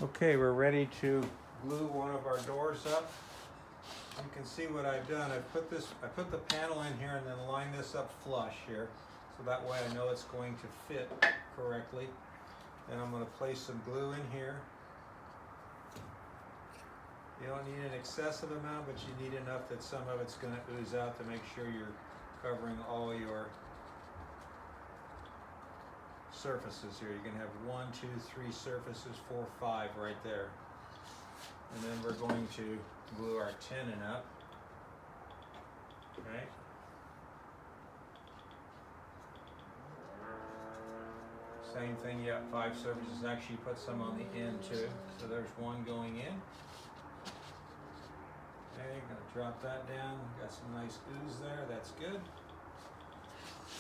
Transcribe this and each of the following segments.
Okay, we're ready to glue one of our doors up. You can see what I've done. I put the panel in here and then line this up flush here, so that way I know it's going to fit correctly. And I'm going to place some glue in here. You don't need an excessive amount, but you need enough that some of it's going to ooze out to make sure you're covering all your surfaces here. You can have 1, 2, 3 surfaces, 4, 5 right there. And then we're going to glue our tenon up. Okay. Same thing, you got 5 surfaces. Actually, put some on the end too. So there's one going in. Okay, gonna drop that down. Got some nice ooze there. That's good.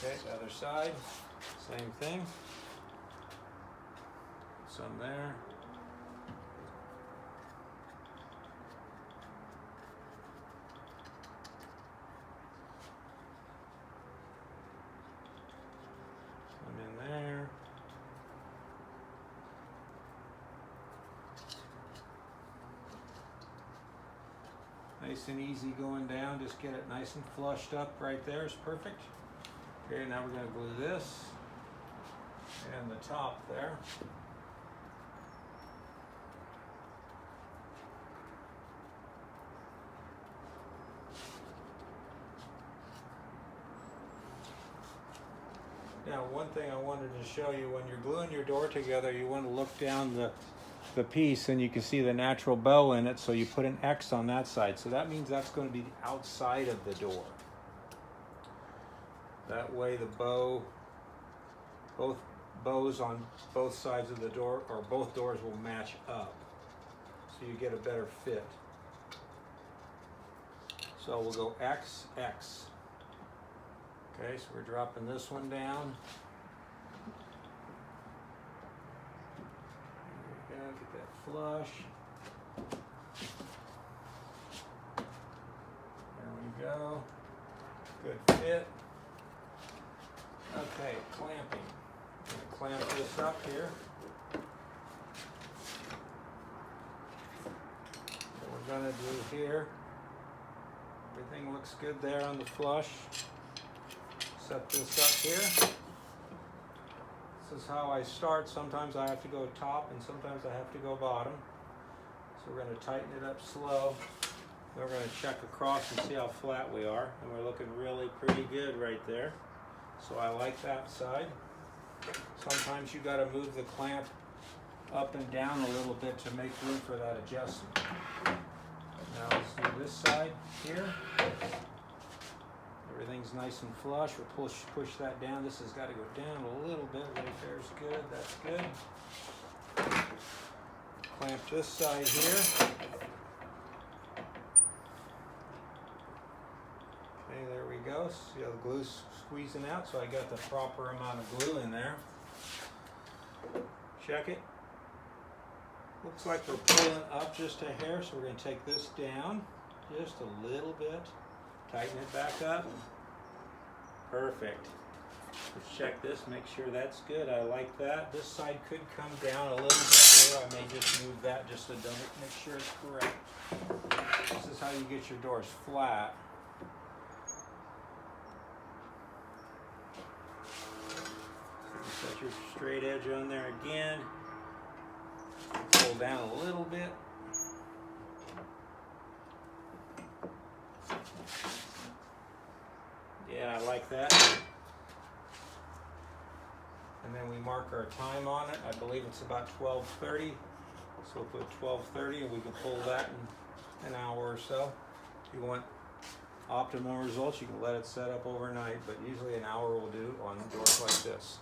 Okay, the other side, same thing. Some there. Some in there. Nice and easy going down. Just get it nice and flushed up right there is perfect. Okay, now we're going to glue this and the top there. Now, one thing I wanted to show you, when you're gluing your door together, you want to look down the piece and you can see the natural bow in it, so you put an X on that side. So that means that's going to be the outside of the door. That way the bow, both bows on both sides of the door, or both doors, will match up. So you get a better fit. So we'll go X, X. Okay, so we're dropping this one down. There we go, get that flush. There we go. Good fit. Okay, clamping. I'm going to clamp this up here. What we're going to do here, everything looks good there on the flush. Set this up here. This is how I start. Sometimes I have to go top and sometimes I have to go bottom. So we're going to tighten it up slow. Then we're going to check across and see how flat we are. And we're looking really pretty good right there. So I like that side. Sometimes you got to move the clamp up and down a little bit to make room for that adjustment. Now let's do this side here. Everything's nice and flush. We'll push that down. This has got to go down a little bit. Right there's good. That's good. Clamp this side here. Okay, there we go. See how the glue's squeezing out? So I got the proper amount of glue in there. Check it. Looks like we're pulling up just a hair, so we're going to take this down just a little bit. Tighten it back up. Perfect. Let's check this, make sure that's good. I like that. This side could come down a little bit more. I may just move that just to make sure it's correct. This is how you get your doors flat. Set your straight edge on there again. Pull down a little bit. Yeah, I like that. And then we mark our time on it. I believe it's about 12:30. So we'll put 12:30 and we can pull that in an hour or so. If you want optimum results, you can let it set up overnight, but usually an hour will do on doors like this.